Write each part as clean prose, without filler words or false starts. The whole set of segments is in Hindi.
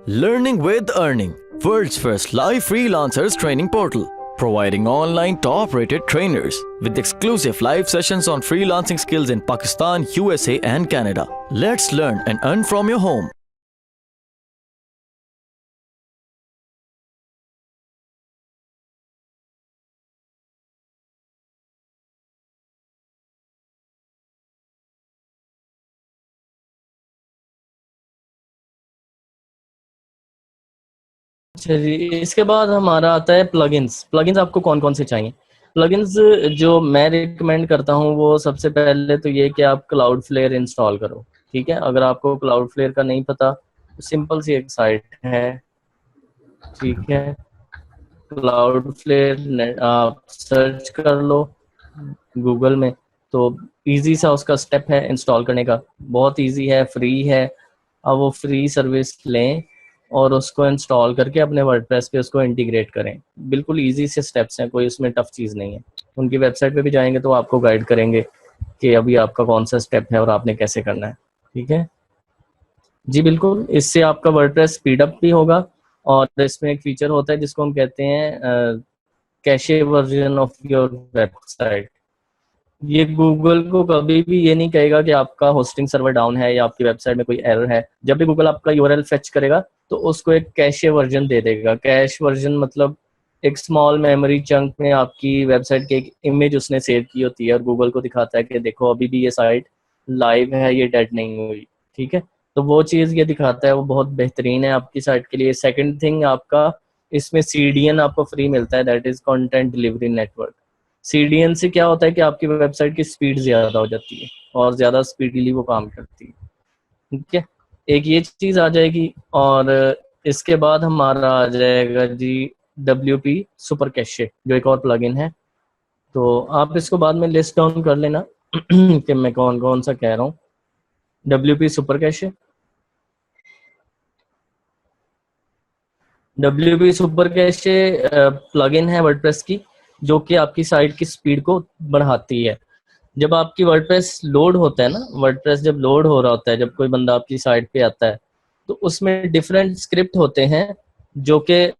Learning with Earning, world's first live freelancers training portal, providing online top-rated trainers with exclusive live sessions on freelancing skills in Pakistan, USA and Canada. Let's learn and earn from your home. चलिए, इसके बाद हमारा आता है प्लगइन्स। प्लगइन्स आपको कौन कौन से चाहिए? प्लगइन्स जो मैं रिकमेंड करता हूँ वो सबसे पहले तो ये कि आप क्लाउडफ्लेयर इंस्टॉल करो। ठीक है, अगर आपको क्लाउडफ्लेयर का नहीं पता तो सिंपल सी एक साइट है, ठीक है, क्लाउडफ्लेयर आप सर्च कर लो गूगल में, तो इजी सा उसका स्टेप है इंस्टॉल करने का, बहुत इजी है, फ्री है। अब वो फ्री सर्विस लें और उसको इंस्टॉल करके अपने वर्डप्रेस पे उसको इंटीग्रेट करें। बिल्कुल इजी से स्टेप्स हैं, कोई उसमें टफ चीज़ नहीं है। उनकी वेबसाइट पे भी जाएंगे तो आपको गाइड करेंगे कि अभी आपका कौन सा स्टेप है और आपने कैसे करना है। ठीक है जी, बिल्कुल, इससे आपका वर्डप्रेस स्पीड अप भी होगा। और इसमें एक फीचर होता है जिसको हम कहते हैं cache version of your website. ये गूगल को कभी भी ये नहीं कहेगा कि आपका होस्टिंग सर्वर डाउन है या आपकी वेबसाइट में कोई एरर है। जब भी गूगल आपका यूआरएल फेच करेगा तो उसको एक कैशे वर्जन दे देगा। कैश वर्जन मतलब एक स्मॉल मेमोरी चंक में आपकी वेबसाइट की एक इमेज उसने सेव की होती है और गूगल को दिखाता है कि देखो अभी भी ये साइट लाइव है, ये डेड नहीं हुई। ठीक है, तो वो चीज़ ये दिखाता है, वो बहुत बेहतरीन है आपकी साइट के लिए। सेकेंड थिंग, आपका इसमें सीडीएन आपको फ्री मिलता है, that is content delivery network. CDN से क्या होता है कि आपकी वेबसाइट की स्पीड ज़्यादा हो जाती है और ज़्यादा स्पीडीली वो काम करती है। ठीक है, एक ये चीज़ आ जाएगी। और इसके बाद हमारा आ जाएगा जी WP सुपर कैशे, जो एक और प्लगइन है। तो आप इसको बाद में लिस्ट डाउन कर लेना कि मैं कौन कौन सा कह रहा हूँ। WP super cache, WP super cache plugin है वर्डप्रेस की, जो कि आपकी साइट की स्पीड को बढ़ाती है। जब आपकी वर्डप्रेस लोड होता है ना, वर्डप्रेस जब लोड हो रहा होता है, जब कोई बंदा आपकी साइट पे आता है तो उसमें डिफरेंट स्क्रिप्ट होते हैं जो कि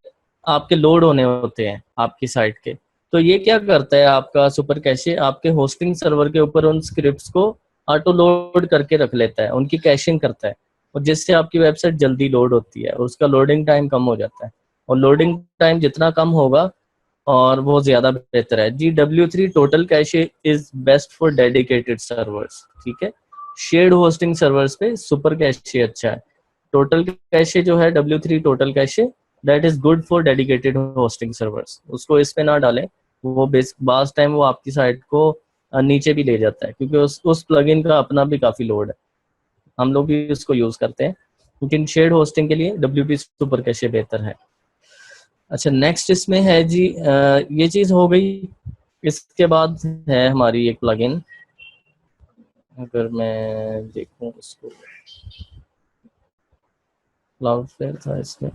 आपके लोड होने होते हैं आपकी साइट के। तो ये क्या करता है, आपका सुपर कैशे आपके होस्टिंग सर्वर के ऊपर उन स्क्रिप्ट्स को ऑटो लोड करके रख लेता है, उनकी कैशिंग करता है, और जिससे आपकी वेबसाइट जल्दी लोड होती है, उसका लोडिंग टाइम कम हो जाता है। और लोडिंग टाइम जितना कम होगा और वो ज़्यादा बेहतर है जी। W3 total cache is best for dedicated servers. ठीक है, शेयर्ड होस्टिंग सर्वर्स पे सुपर कैशे अच्छा है। टोटल कैशे जो है W3 total cache, that is good for dedicated hosting servers. उसको इस पे ना डालें, वो बास टाइम वो आपकी साइट को नीचे भी ले जाता है, क्योंकि उस प्लगइन का अपना भी काफ़ी लोड है, हम लोग भी उसको यूज़ करते हैं। लेकिन शेयर्ड होस्टिंग के लिए WP सुपर कैशे बेहतर है। अच्छा, नेक्स्ट इसमें है जी ये चीज़ हो गई। इसके बाद है हमारी एक प्लगइन, अगर मैं देखूं इसको, क्लाउडफ्लेयर था इसमें।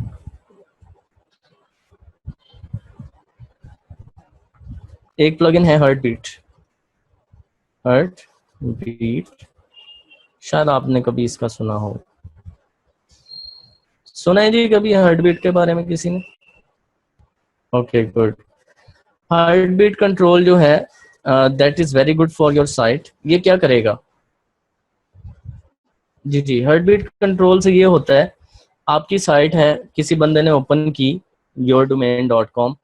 एक प्लगइन है हार्ट बीट। हार्ट बीट, शायद आपने कभी इसका सुना हो। सुना है जी कभी हार्ट बीट के बारे में किसी ने? Okay, good. Heart beat control जो है that is very good for your sight. ये क्या करेगा जी जी, हार्ट बीट कंट्रोल से ये होता है, आपकी साइट है, किसी बंदे ने ओपन की yourdomain.com,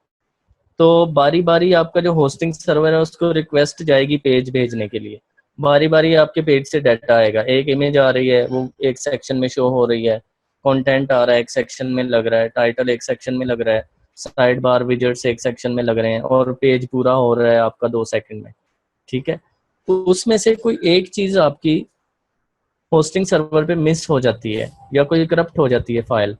तो बारी बारी आपका जो होस्टिंग सर्वर है उसको रिक्वेस्ट जाएगी पेज भेजने के लिए। बारी बारी आपके पेज से डाटा आएगा, एक इमेज आ रही है वो एक सेक्शन में शो हो रही है, कंटेंट आ रहा है एक सेक्शन में लग रहा है, टाइटल एक सेक्शन में लग रहा है, साइड बार विजेट्स एक सेक्शन में लग रहे हैं, और पेज पूरा हो रहा है आपका 2 सेकंड में। ठीक है, तो उसमें से कोई एक चीज आपकी होस्टिंग सर्वर पे मिस हो जाती है या कोई करप्ट हो जाती है फाइल,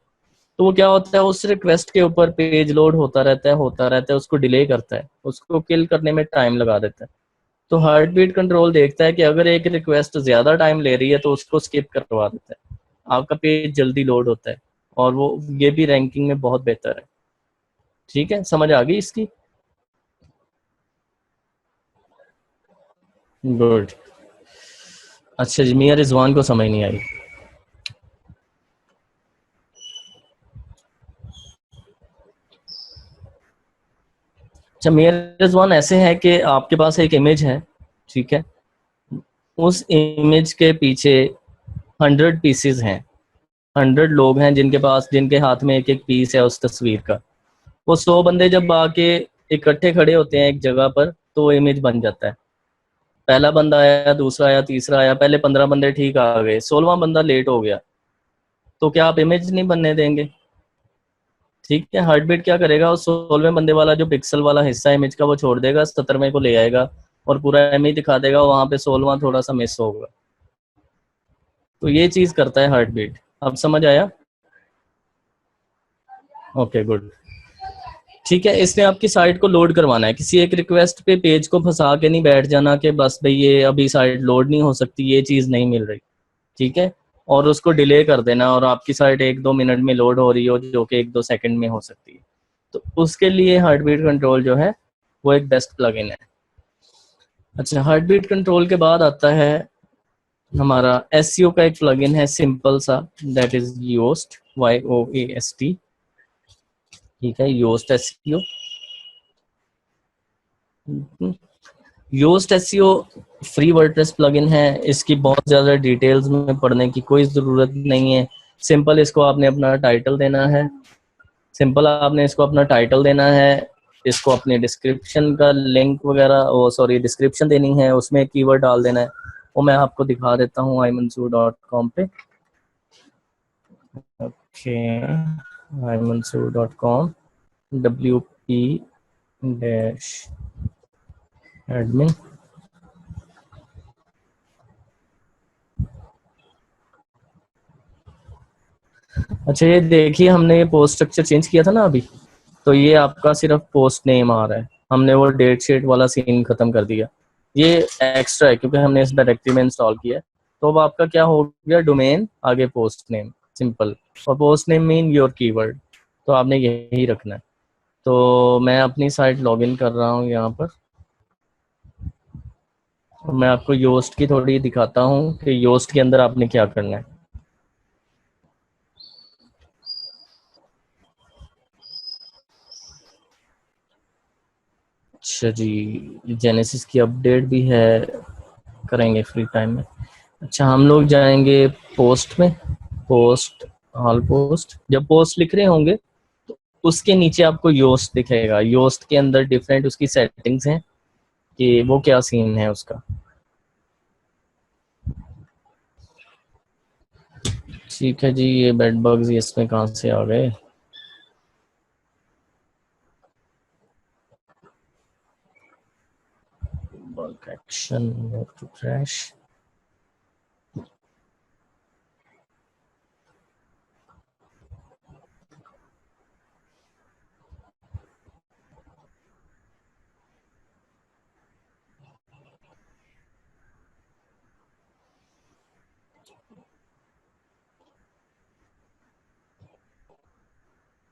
तो वो क्या होता है, उस रिक्वेस्ट के ऊपर पेज लोड होता रहता है, उसको डिले करता है, उसको किल करने में टाइम लगा देता है। तो हार्ट बीट कंट्रोल देखता है कि अगर एक रिक्वेस्ट ज्यादा टाइम ले रही है तो उसको स्किप करवा देता है, आपका पेज जल्दी लोड होता है, और वो ये भी रैंकिंग में बहुत बेहतर है। ठीक है, समझ आ गई इसकी? गुड। अच्छा जी, मियां रिजवान को समझ नहीं आई। अच्छा, मिरर्स वन ऐसे है कि आपके पास एक इमेज है, ठीक है, उस इमेज के पीछे 100 पीसेस हैं, 100 लोग हैं जिनके पास, जिनके हाथ में एक एक पीस है उस तस्वीर का। वो 100 बंदे जब आके इकट्ठे खड़े होते हैं एक जगह पर, तो वो इमेज बन जाता है। पहला बंदा आया, दूसरा आया, तीसरा आया, पहले 15 बंदे ठीक आ गए, 16वां बंदा लेट हो गया, तो क्या आप इमेज नहीं बनने देंगे? ठीक है, हार्ट बीट क्या करेगा, उस 16वें बंदे वाला जो पिक्सल वाला हिस्सा इमेज का वो छोड़ देगा, 17वें को ले आएगा और पूरा इमेज दिखा देगा, वहां पे 16वां थोड़ा सा मिस होगा। तो ये चीज करता है हार्ट बीट। अब समझ आया? Okay, good. ठीक है, इसने आपकी साइट को लोड करवाना है, किसी एक रिक्वेस्ट पे पेज को फंसा के नहीं बैठ जाना कि बस भाई ये अभी साइट लोड नहीं हो सकती, ये चीज़ नहीं मिल रही, ठीक है, और उसको डिले कर देना और आपकी साइट 1-2 मिनट में लोड हो रही हो, जो कि 1-2 सेकंड में हो सकती है। तो उसके लिए हार्ट बीट कंट्रोल जो है वो एक बेस्ट प्लगइन है। अच्छा, हार्ट बीट कंट्रोल के बाद आता है हमारा एसईओ का एक प्लगइन है, सिंपल सा, दैट इज योस्ट, YOAST। ठीक है, Yoast SEO. Yoast SEO free WordPress plugin है, इसकी बहुत ज़्यादा डिटेल्स में पढ़ने की कोई ज़रूरत नहीं है। सिंपल इसको आपने अपना टाइटल देना है, इसको अपने डिस्क्रिप्शन का लिंक वगैरह, ओ सॉरी, डिस्क्रिप्शन देनी है, उसमें कीवर्ड डाल देना है, वो मैं आपको दिखा देता हूँ imansoor.com पे। Okay, imansoor.com WP-admin। अच्छा, ये देखिए, हमने ये पोस्ट स्ट्रक्चर चेंज किया था ना अभी, तो ये आपका सिर्फ पोस्ट नेम आ रहा है, हमने वो डेट शीट वाला सीन खत्म कर दिया। ये एक्स्ट्रा है क्योंकि हमने इस डायरेक्टरी में इंस्टॉल किया है। तो अब आपका क्या हो गया, डोमेन आगे पोस्ट नेम, सिंपल, और post name mean your keyword, तो आपने यही रखना है। तो मैं अपनी साइट लॉगिन कर रहा हूँ यहाँ पर, और मैं आपको योस्ट की थोड़ी दिखाता हूँ कि योस्ट के अंदर आपने क्या करना है। अच्छा जी, जेनेसिस की अपडेट भी है, करेंगे फ्री टाइम में। अच्छा, हम लोग जाएंगे पोस्ट में, पोस्ट, ऑल पोस्ट। जब पोस्ट लिख रहे होंगे तो उसके नीचे आपको योस्ट दिखेगा, योस्ट के अंदर डिफरेंट उसकी सेटिंग्स हैं कि वो क्या सीन है उसका। ठीक है जी, ये बेड बग्स इसमें कहाँ से आ गए? Bug action to crash.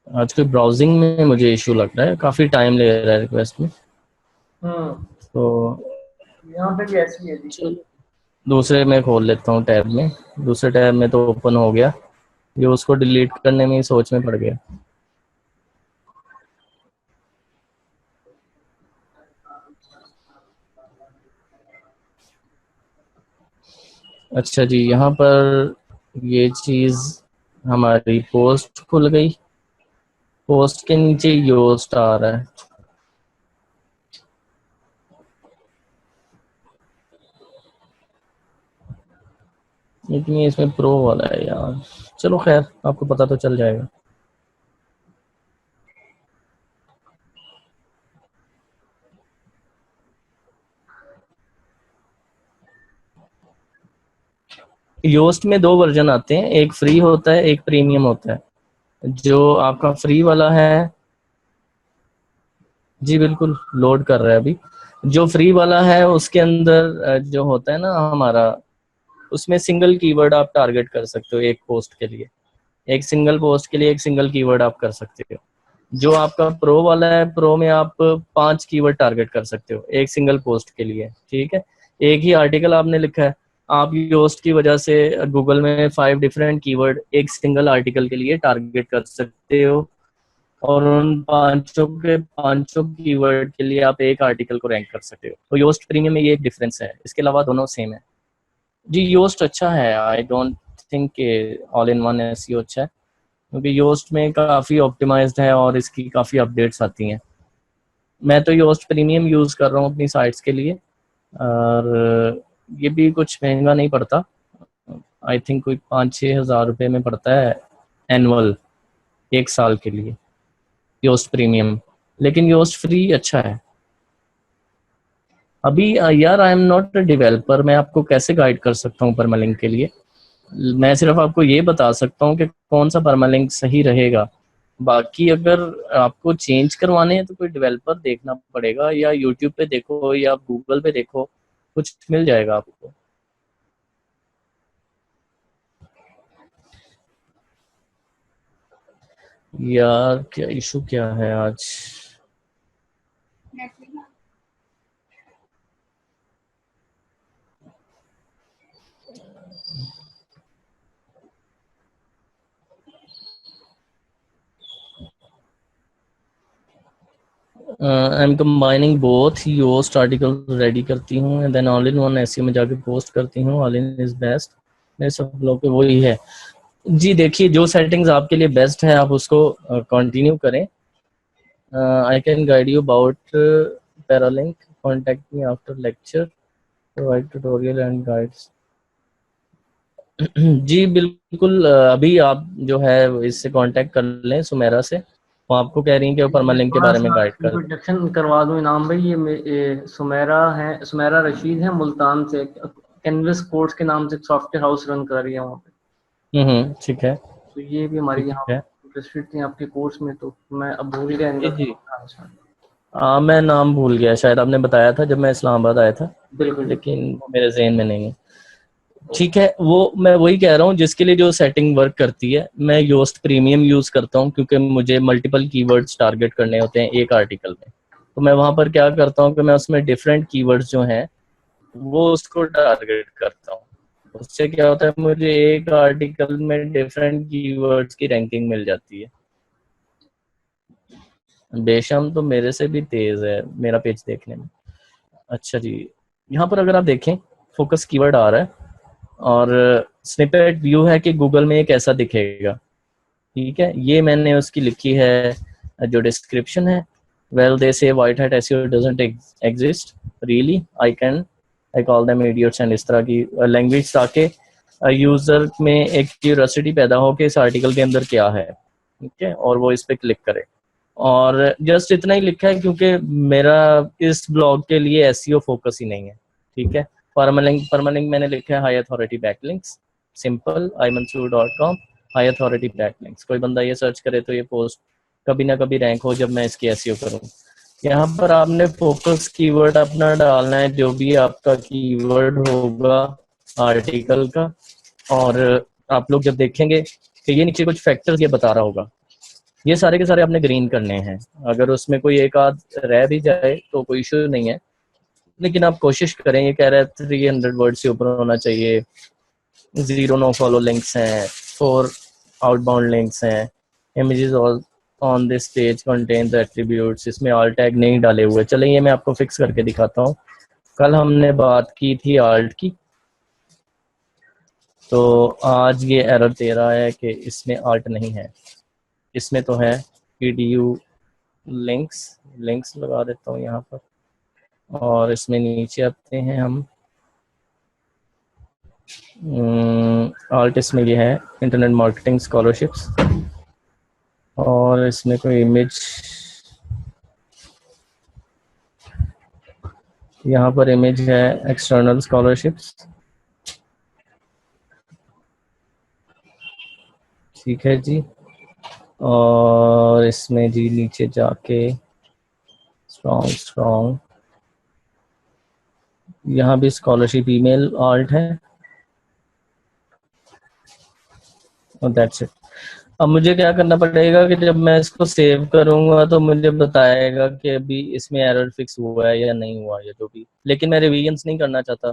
आजकल ब्राउजिंग में मुझे इशू लग रहा है, काफी टाइम ले रहा है रिक्वेस्ट में। तो यहाँ पे भी ऐसी है जी। चलो दूसरे में खोल लेता हूँ टैब में, दूसरे टैब में तो ओपन हो गया, ये उसको डिलीट करने में ही सोच में पड़ गया। अच्छा जी, यहाँ पर ये चीज़ हमारी पोस्ट खुल गई, पोस्ट के नीचे योस्ट आ रहा है। लेकिन ये इसमें प्रो वाला है यार, चलो खैर, आपको पता तो चल जाएगा। योस्ट में 2 वर्जन आते हैं, एक फ्री होता है, एक प्रीमियम होता है। जो आपका फ्री वाला है, जी बिल्कुल लोड कर रहा है अभी। जो फ्री वाला है उसके अंदर जो होता है ना हमारा, उसमें सिंगल कीवर्ड आप टारगेट कर सकते हो एक पोस्ट के लिए, एक सिंगल पोस्ट के लिए एक सिंगल कीवर्ड आप कर सकते हो। जो आपका प्रो वाला है, प्रो में आप 5 कीवर्ड टारगेट कर सकते हो एक सिंगल पोस्ट के लिए, ठीक है। एक ही आर्टिकल आपने लिखा है, आप योस्ट की वजह से गूगल में 5 डिफरेंट कीवर्ड एक सिंगल आर्टिकल के लिए टारगेट कर सकते हो। और उन पांचों कीवर्ड के लिए आप एक आर्टिकल को रैंक कर सकते हो। तो योस्ट प्रीमियम में ये एक डिफरेंस है, इसके अलावा दोनों सेम है जी। योस्ट अच्छा है, I don't think all in one SEO अच्छा है, क्योंकि योस्ट में काफ़ी ऑप्टिमाइज्ड है और इसकी काफ़ी अपडेट्स आती हैं। मैं तो योस्ट प्रीमियम यूज़ कर रहा हूँ अपनी साइट्स के लिए, और ये भी कुछ महंगा नहीं पड़ता, आई थिंक कोई 5-6 हज़ार रुपये में पड़ता है एनुअल, 1 साल के लिए योस्ट प्रीमियम। लेकिन योस्ट फ्री अच्छा है। अभी यार I am not a developer, मैं आपको कैसे गाइड कर सकता हूँ परमालिंक के लिए। मैं सिर्फ आपको ये बता सकता हूँ कि कौन सा परमालिंक सही रहेगा। बाकी अगर आपको चेंज करवाने हैं तो कोई डेवलपर देखना पड़ेगा, या यूट्यूब पे देखो या गूगल पे देखो, कुछ मिल जाएगा आपको। यार क्या इशू क्या है आज? I am combining both, Yoast article ready करती हूँ and then all in one SEO में जाके पोस्ट करती हूँ। ऑल इन इज बेस्ट, मेरे सब लोग पे वही है जी। देखिए जो सेटिंग्स आपके लिए बेस्ट है आप उसको कंटिन्यू करें। I can guide you about Paralink, contact me after lecture, provide tutorial and guides. जी बिल्कुल, अभी आप जो है इससे कांटेक्ट कर लें, सुमेरा से, वो आपको कह रही हैं कि वो परमालिंक के थोड़ा बारे में सा गाइड कर। इंट्रोडक्शन करवा दूं इनाम भाई, ये सुमेरा है, सुमेरा रशीद है मुल्तान से, कैनवस कोर्स के नाम से एक सॉफ्टवेयर हाउस रन कर रही है वहाँ पे। ठीक है, तो ये भी हमारी ठीक यहाँ है इंटरेस्टेड थी आपके कोर्स में, तो मैं अब भूल गया जी इनका। जी। मैं नाम भूल गया, शायद आपने बताया था जब मैं इस्लामाबाद आया था, बिल्कुल। लेकिन वो मेरे जहन में नहीं है। ठीक है, वो मैं वही कह रहा हूँ जिसके लिए जो सेटिंग वर्क करती है। मैं योस्ट प्रीमियम यूज करता हूँ क्योंकि मुझे मल्टीपल कीवर्ड्स टारगेट करने होते हैं एक आर्टिकल में। तो मैं वहां पर क्या करता हूँ कि मैं उसमें डिफरेंट कीवर्ड्स जो हैं वो उसको टारगेट करता हूँ। उससे क्या होता है, मुझे एक आर्टिकल में डिफरेंट कीवर्ड्स की रैंकिंग मिल जाती है। बेशम तो मेरे से भी तेज है मेरा पेज देखने में। अच्छा जी, यहाँ पर अगर आप देखें फोकस कीवर्ड आ रहा है, और स्निपेट व्यू है कि गूगल में ये कैसा दिखेगा। ठीक है, ये मैंने उसकी लिखी है जो डिस्क्रिप्शन है। वेल दे से white hat SEO doesn't exist really, I call them idiots, and इस तरह की लैंग्वेज, ताकि यूजर में एक क्यूरियोसिटी पैदा हो कि इस आर्टिकल के अंदर क्या है। ठीक है, और वो इस पे क्लिक करे। और जस्ट इतना ही लिखा है क्योंकि मेरा इस ब्लॉग के लिए एसईओ फोकस ही नहीं है। ठीक है, परमालिंक मैंने लिखा है high authority backlinks, simple imansoor.com, high authority backlinks. कोई बंदा ये सर्च करे तो ये पोस्ट कभी ना कभी रैंक हो जब मैं इसकी एसईओ करूँ। यहाँ पर आपने फोकस कीवर्ड अपना डालना है, जो भी आपका कीवर्ड होगा आर्टिकल का। और आप लोग जब देखेंगे कि ये नीचे कुछ फैक्टर्स ये बता रहा होगा, ये सारे के सारे आपने ग्रीन करने हैं। अगर उसमें कोई एक आध रह भी जाए तो कोई इशू नहीं है, लेकिन आप कोशिश करें। ये कह रहा है 300 वर्ड से ऊपर होना चाहिए, 0 नो फॉलो लिंक्स हैं, 4 आउटबाउंड लिंक्स हैं, images on this page contains attributes, इसमें ऑल टैग नहीं डाले हुए। चलिए ये मैं आपको फिक्स करके दिखाता हूँ। कल हमने बात की थी आल्ट की, तो आज ये एरर दे रहा है कि इसमें आल्ट नहीं है, इसमें तो है edu लिंक्स लगा देता हूँ यहाँ पर। और इसमें नीचे आते हैं हम, आल्ट इसमें ये है इंटरनेट मार्केटिंग स्कॉलरशिप्स, और इसमें कोई इमेज, यहाँ पर इमेज है एक्सटर्नल स्कॉलरशिप्स। ठीक है जी, और इसमें जी नीचे जाके स्ट्रॉन्ग यहाँ भी स्कॉलरशिप ईमेल आल्ट है, और दैट्स इट। अब मुझे क्या करना पड़ेगा कि जब मैं इसको सेव करूंगा तो मुझे बताएगा कि अभी इसमें एरर फिक्स हुआ है या नहीं हुआ, या जो भी। लेकिन मैं रिवीजन्स नहीं करना चाहता,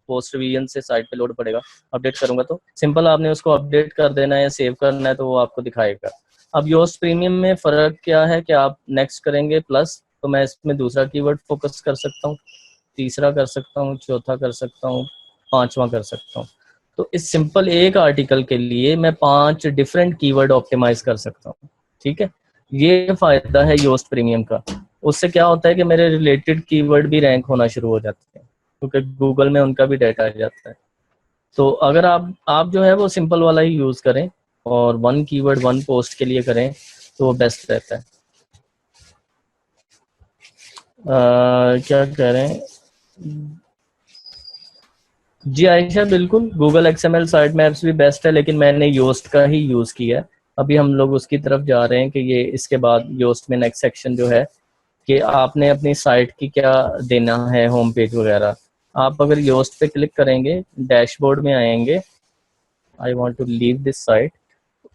पोस्ट रिवीजन से साइट पे लोड पड़ेगा। अपडेट करूंगा तो सिंपल आपने उसको अपडेट कर देना है या सेव करना है, तो वो आपको दिखाएगा। अब योस्ट प्रीमियम में फ़र्क क्या है कि आप नेक्स्ट करेंगे प्लस, तो मैं इसमें दूसरा कीवर्ड फोकस कर सकता हूँ, तीसरा कर सकता हूँ, चौथा कर सकता हूँ, पांचवा कर सकता हूँ। तो इस सिंपल एक आर्टिकल के लिए मैं 5 डिफरेंट कीवर्ड ऑप्टिमाइज कर सकता हूँ। ठीक है, ये फायदा है योस्ट प्रीमियम का। उससे क्या होता है कि मेरे रिलेटेड कीवर्ड भी रैंक होना शुरू हो जाते हैं, क्योंकि गूगल में उनका भी डाटा आ जाता है। तो अगर आप जो है वो सिंपल वाला ही यूज करें और 1 कीवर्ड 1 पोस्ट के लिए करें तो वो बेस्ट रहता है। क्या कह रहे हैं जी आयशा, बिल्कुल गूगल XML साइट मैप्स भी बेस्ट है, लेकिन मैंने योस्ट का ही यूज़ किया है। अभी हम लोग उसकी तरफ जा रहे हैं कि ये इसके बाद योस्ट में नेक्स्ट सेक्शन जो है कि आपने अपनी साइट की क्या देना है, होम पेज वगैरह। आप अगर योस्ट पे क्लिक करेंगे, डैशबोर्ड में आएंगे, I want to leave this site,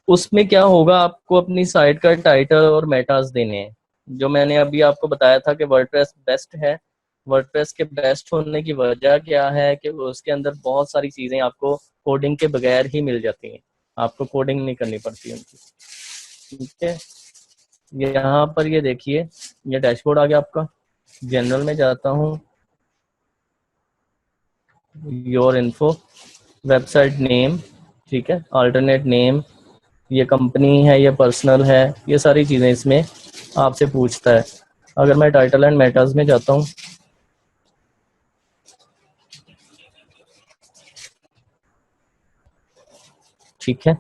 उसमें क्या होगा, आपको अपनी साइट का टाइटल और मेटास देने हैं। जो मैंने अभी आपको बताया था कि वर्डप्रेस बेस्ट है, वर्डप्रेस के बेस्ट होने की वजह क्या है कि उसके अंदर बहुत सारी चीज़ें आपको कोडिंग के बगैर ही मिल जाती हैं, आपको कोडिंग नहीं करनी पड़ती उनकी। ठीक है, यहाँ पर ये देखिए, ये डैशबोर्ड आ गया आपका। जनरल में जाता हूँ, योर इन्फो, वेबसाइट नेम, ठीक है, अल्टरनेट नेम, ये कंपनी है, ये पर्सनल है, ये सारी चीज़ें इसमें आपसे पूछता है। अगर मैं टाइटल एंड मेटास में जाता हूँ, ठीक है,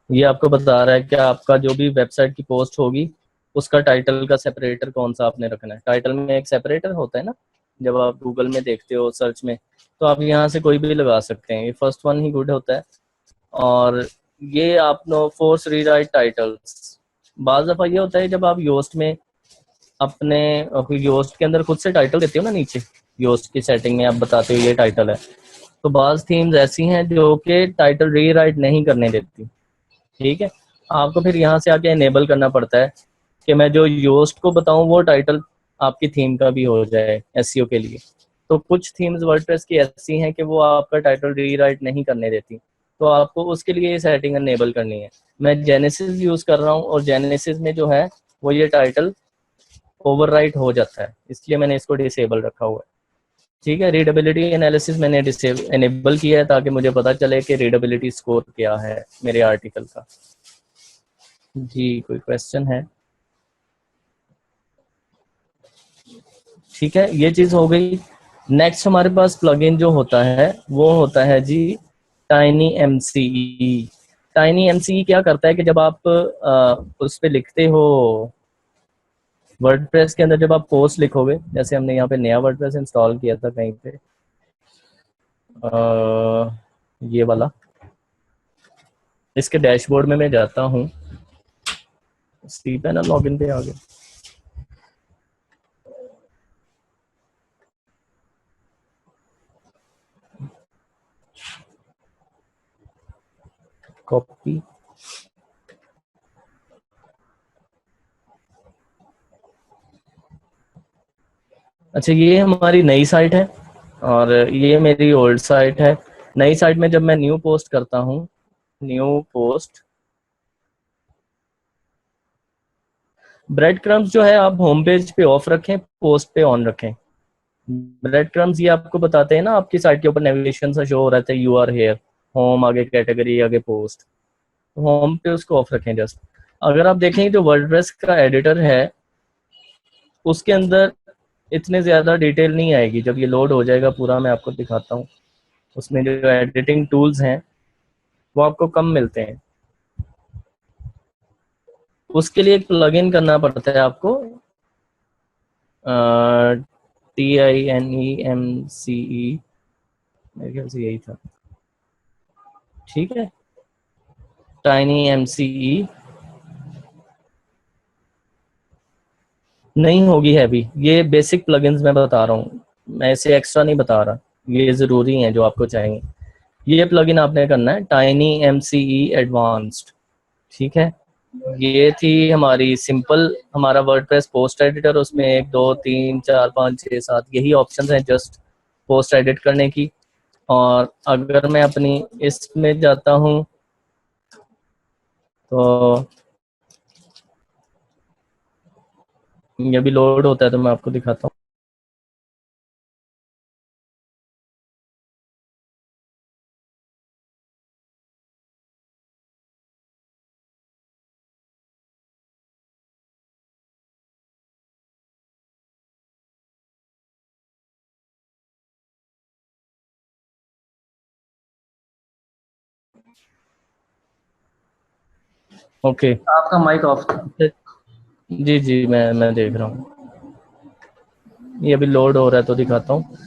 ये आपको बता रहा है कि आपका जो भी वेबसाइट की पोस्ट होगी उसका टाइटल का सेपरेटर कौन सा आपने रखना है। टाइटल में एक सेपरेटर होता है ना, जब आप गूगल में देखते हो सर्च में, तो आप यहाँ से कोई भी लगा सकते हैं, ये फर्स्ट वन ही गुड होता है। और ये आप नो फोर्स रीराइट टाइटल्स, बाज़ दफ़ा ये होता है जब आप योस्ट में अपने योस्ट के अंदर खुद से टाइटल देते हो ना, नीचे योस्ट की सेटिंग में आप बताते हो ये टाइटल है, तो बाज़ थीम्स ऐसी हैं जो कि टाइटल रीराइट नहीं करने देती। ठीक है, आपको फिर यहाँ से आके इनेबल करना पड़ता है कि मैं जो योस्ट को बताऊं वो टाइटल आपकी थीम का भी हो जाए एसईओ के लिए। तो कुछ थीम्स वर्डप्रेस की ऐसी हैं कि वो आपका टाइटल रीराइट नहीं करने देती, तो आपको उसके लिए ये सेटिंग इनेबल करनी है। मैं जेनेसिस यूज कर रहा हूँ और जेनेसिस में जो है वो ये टाइटल ओवरराइट हो जाता है, इसलिए मैंने इसको डिसेबल रखा हुआ है। ठीक है, रीडेबिलिटी एनालिसिस मैंने इनेबल किया है ताकि मुझे पता चले कि रीडेबिलिटी स्कोर क्या है मेरे आर्टिकल का। जी, कोई क्वेश्चन है? ठीक है, ये चीज हो गई। नेक्स्ट हमारे पास प्लगइन जो होता है वो होता है जी टाइनी एमसीई। टाइनी एमसीई क्या करता है कि जब आप उस पे लिखते हो वर्डप्रेस के अंदर, जब आप पोस्ट लिखोगे, जैसे हमने यहाँ पे नया वर्डप्रेस इंस्टॉल किया था कहीं पे, ये वाला, इसके डैशबोर्ड में मैं जाता हूँ, सी पैनल लॉगिन पे आ गया, कॉपी, अच्छा ये हमारी नई साइट है और ये मेरी ओल्ड साइट है। नई साइट में जब मैं न्यू पोस्ट करता हूँ, न्यू पोस्ट, ब्रेड क्रम्स जो है आप होम पेज पे ऑफ रखें, पोस्ट पे ऑन रखें। ब्रेड क्रम्स ये आपको बताते हैं ना, आपकी साइट के ऊपर नेविगेशन सा शो हो रहा है, यू आर हेयर, होम आगे कैटेगरी आगे पोस्ट, होम पे उसको ऑफ रखें जस्ट। अगर आप देखें जो वर्डप्रेस का एडिटर है उसके अंदर इतने ज़्यादा डिटेल नहीं आएगी, जब ये लोड हो जाएगा पूरा मैं आपको दिखाता हूँ। उसमें जो एडिटिंग टूल्स हैं वो आपको कम मिलते हैं, उसके लिए एक प्लगइन करना पड़ता है आपको, TINEMCE, मेरे ख्याल से यही था। ठीक है, टाइनी एमसीई नहीं होगी है अभी, ये बेसिक प्लगइन्स मैं बता रहा हूँ, मैं इसे एक्स्ट्रा नहीं बता रहा, ये ज़रूरी हैं जो आपको चाहिए। ये प्लगइन आपने करना है टाइनी एमसीई एडवांस्ड। ठीक है, ये थी हमारी सिंपल, हमारा वर्डप्रेस पोस्ट एडिटर, उसमें 1 2 3 4 5 6 7 यही ऑप्शंस हैं जस्ट पोस्ट एडिट करने की। और अगर मैं अपनी इसमें जाता हूँ तो ये भी लोड होता है, तो मैं आपको दिखाता हूँ। ओके आपका माइक ऑफ था। जी जी, मैं देख रहा हूँ, ये अभी लोड हो रहा है तो दिखाता हूँ।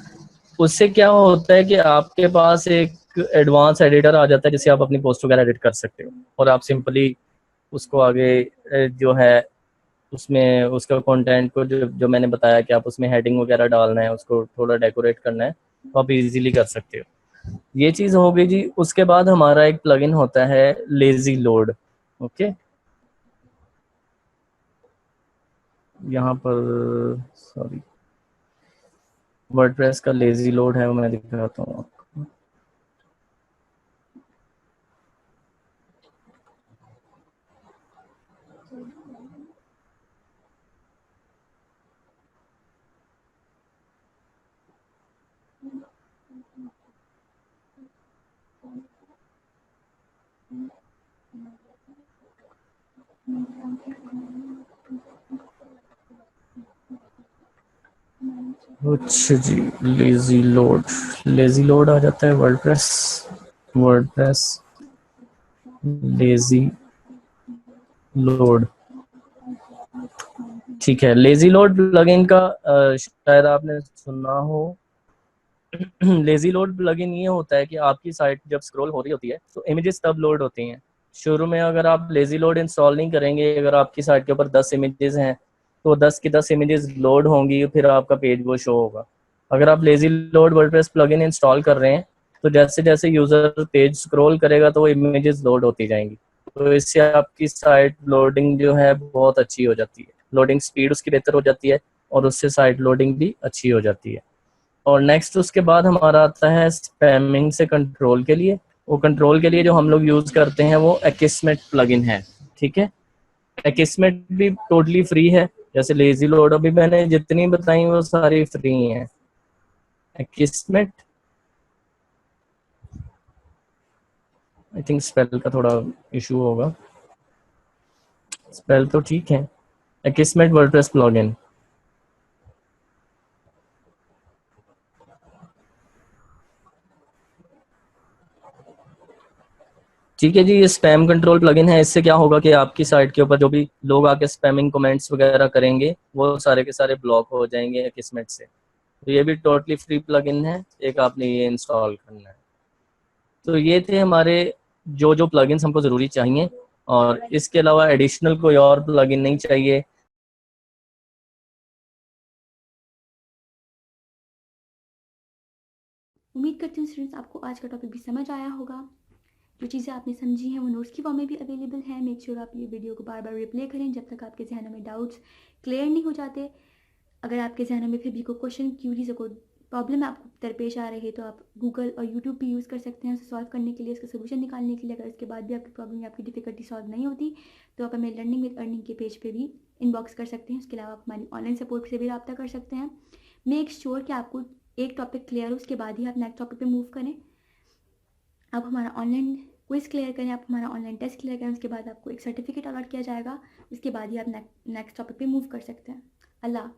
उससे क्या होता है कि आपके पास एक एडवांस एडिटर आ जाता है जिससे आप अपनी पोस्ट वगैरह एडिट कर सकते हो, और आप सिंपली उसको आगे जो है उसमें उसका कंटेंट को जो मैंने बताया कि आप उसमें हेडिंग वगैरह डालना है, उसको थोड़ा डेकोरेट करना है, तो आप इजीली कर सकते हो। ये चीज़ हो गई जी। उसके बाद हमारा एक प्लगइन होता है लेजी लोड। ओके, यहाँ पर सॉरी, वर्डप्रेस का लेजी लोड है, वो मैं दिखाता हूँ आपको। अच्छा जी, लेजी लोड आ जाता है वर्डप्रेस, वर्डप्रेस लेजी लोड। ठीक है, लेजी लोड प्लगइन का शायद आपने सुना हो। लेजी लोड प्लगइन ये होता है कि आपकी साइट जब स्क्रॉल हो रही होती है तो इमेजेस तब लोड होती हैं। शुरू में अगर आप लेजी लोड इंस्टॉल नहीं करेंगे, अगर आपकी साइट के ऊपर 10 इमेजेस हैं तो 10 की 10 इमेजेस लोड होंगी, फिर आपका पेज वो शो होगा। अगर आप lazy load WordPress plugin install कर रहे हैं तो जैसे जैसे यूजर पेज स्क्रॉल करेगा तो वो इमेजेस लोड होती जाएंगी, तो इससे आपकी साइट लोडिंग जो है बहुत अच्छी हो जाती है, लोडिंग स्पीड उसकी बेहतर हो जाती है, और उससे साइट लोडिंग भी अच्छी हो जाती है। और नेक्स्ट उसके बाद हमारा आता है स्पैमिंग से कंट्रोल के लिए। वो कंट्रोल के लिए जो हम लोग यूज करते हैं वो एक्समेट प्लगइन है। ठीक है, एक्समेट भी टोटली फ्री है, जैसे लेजी लोड अभी मैंने जितनी बताई वो सारी फ्री हैं। एक्समेट, आई थिंक स्पेल का थोड़ा इशू होगा, स्पेल तो ठीक है। एक्समेट वर्डप्रेस प्लगइन। ठीक है जी, ये स्पैम कंट्रोल प्लगइन है। इससे क्या होगा कि आपकी साइट के ऊपर जो भी लोग आके स्पैमिंग कमेंट्स वगैरह करेंगे वो सारे के सारे ब्लॉक हो जाएंगे किस्मेट से। तो ये भी टोटली फ्री प्लगइन है, एक आपने ये इंस्टॉल करना है। तो ये थे हमारे जो जो प्लगइन्स हमको ज़रूरी चाहिए, और इसके अलावा एडिशनल कोई और प्लगइन नहीं चाहिए। उम्मीद करती हूँ स्टूडेंट्स आपको आज का टॉपिक भी समझ आया होगा। जो चीज़ें आपने समझी हैं वो नोट्स की फॉर्म में भी अवेलेबल है। मेक श्योर आप ये वीडियो को बार बार रिप्ले करें जब तक आपके जहनों में डाउट्स क्लियर नहीं हो जाते। अगर आपके जहनों में फिर भी कोई क्वेश्चन, क्यूरीज, कोई प्रॉब्लम आपको दरपेश आ रही है तो आप गूगल और यूट्यूब भी यूज़ कर सकते हैं उसे सॉल्व करने के लिए, उसका सोल्यूशन निकालने के लिए। अगर इसके बाद भी आपकी प्रॉब्लम या आपकी डिफिकल्टी सॉल्व नहीं होती तो आप हमें लर्निंग विद अर्निंग के पेज पे भी इनबॉक्स कर सकते हैं। उसके अलावा आप हमारी ऑनलाइन सपोर्ट से भी रब्ता कर सकते हैं। मेक श्योर कि आपको एक टॉपिक क्लियर हो, उसके बाद ही आप नेक्स्ट टॉपिक पे मूव करें। आप हमारा ऑनलाइन क्विज क्लियर करें, आप हमारा ऑनलाइन टेस्ट क्लियर करें, उसके बाद आपको एक सर्टिफिकेट अलॉट किया जाएगा। उसके बाद ही आप नेक्स्ट टॉपिक पे मूव कर सकते हैं। अल्लाह।